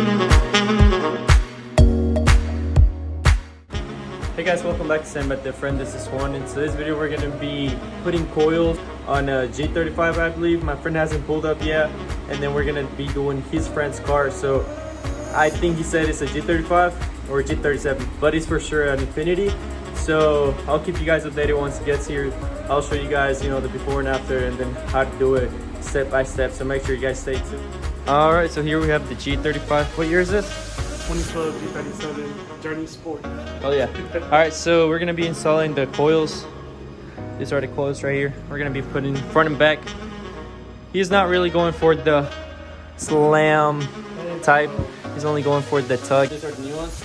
Hey guys, welcome back to Sand But Different. This is Juan. In today's video we're going to be putting coils on a G35, I believe. My friend hasn't pulled up yet, and then we're going to be doing his friend's car. So I think he said it's a G35 or a G37, but it's for sure an Infinity. So I'll keep you guys updated once it gets here. I'll show you guys, the before and after, and then how to do it step by step. So make sure you guys stay tuned. All right, so here we have the G35. What year is this? 2012 G37 Journey Sport. Oh yeah. All right, so we're gonna be installing the coils. These are the coils right here. We're gonna be putting front and back. He's not really going for the slam type. He's only going for the tug. These are the new ones.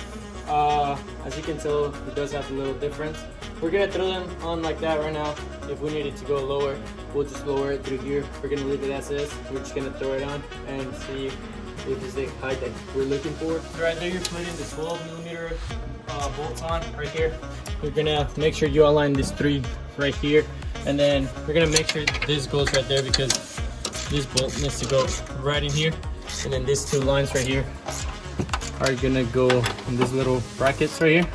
As you can tell, it does have a little difference. We're gonna throw them on like that right now. If we needed to go lower, we'll just lower it through here. We're gonna leave it as is. We're just gonna throw it on and see if it's the height that we're looking for. Right there, you're putting the 12mm bolts on right here. You're gonna make sure you align these three right here, and then we're gonna make sure this goes right there because this bolt needs to go right in here, and then these two lines right here are gonna go in these little brackets right here.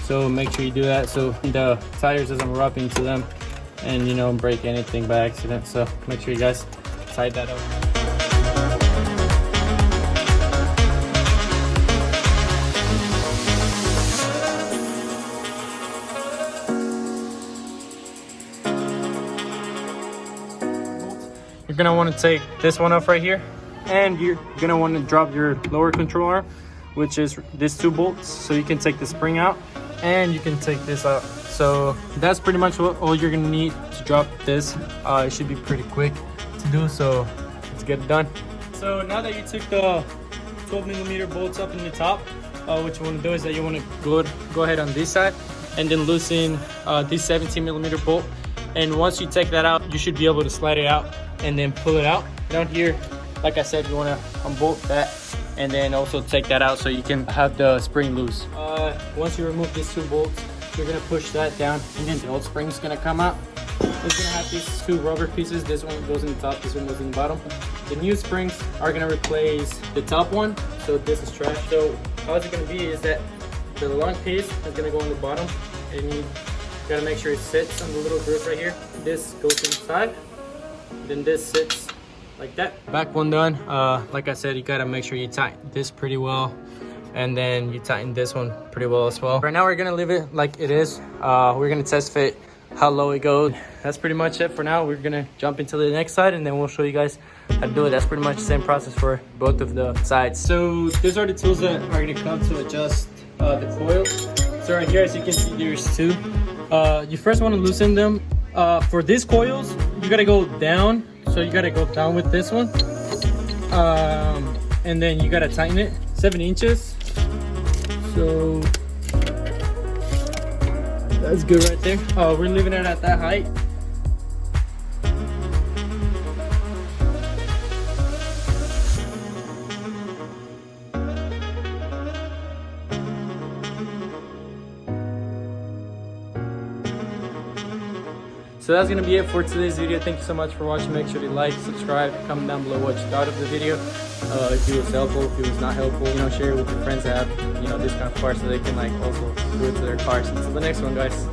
So make sure you do that so the tires doesn't rub into them and break anything by accident. So make sure you guys tie that up. You're gonna want to take this one off right here, and you're gonna want to drop your lower control arm, which is these two bolts. So you can take the spring out and you can take this out. So that's pretty much all you're gonna need to drop this. It should be pretty quick to do, so let's get it done. So now that you took the 12mm bolts up in the top, what you want to do is that you want to go ahead on this side and then loosen this 17mm bolt. And once you take that out, you should be able to slide it out and then pull it out. Down here, like I said, you want to unbolt that and then also take that out so you can have the spring loose. Once you remove these two bolts, you're gonna push that down, and then the old spring is gonna come out. It's gonna have these two rubber pieces. This one goes in the top, this one goes in the bottom. The new springs are gonna replace the top one, so this is trash. So how it's gonna be is that the long piece is gonna go on the bottom, and you gotta make sure it sits on the little groove right here. This goes inside, then this sits like that. Back one done. Like I said, you gotta make sure you tighten this pretty well, and then you tighten this one pretty well as well. Right now we're gonna leave it like it is. We're gonna test fit how low it goes. That's pretty much it for now. We're gonna jump into the next side and then we'll show you guys how to do it. That's pretty much the same process for both of the sides. So these are the tools that are gonna come to adjust the coils. So right here, as you can see, there's two. You first want to loosen them. For these coils, you gotta go down. So you gotta go down with this one, and then you gotta tighten it 7 inches. So that's good right there. We're leaving it at that height. So that's gonna be it for today's video. Thank you so much for watching. Make sure to like, subscribe, comment down below what you thought of the video. If it was helpful, if it was not helpful, share it with your friends that have this kind of car so they can also do it to their cars. Until the next one, guys.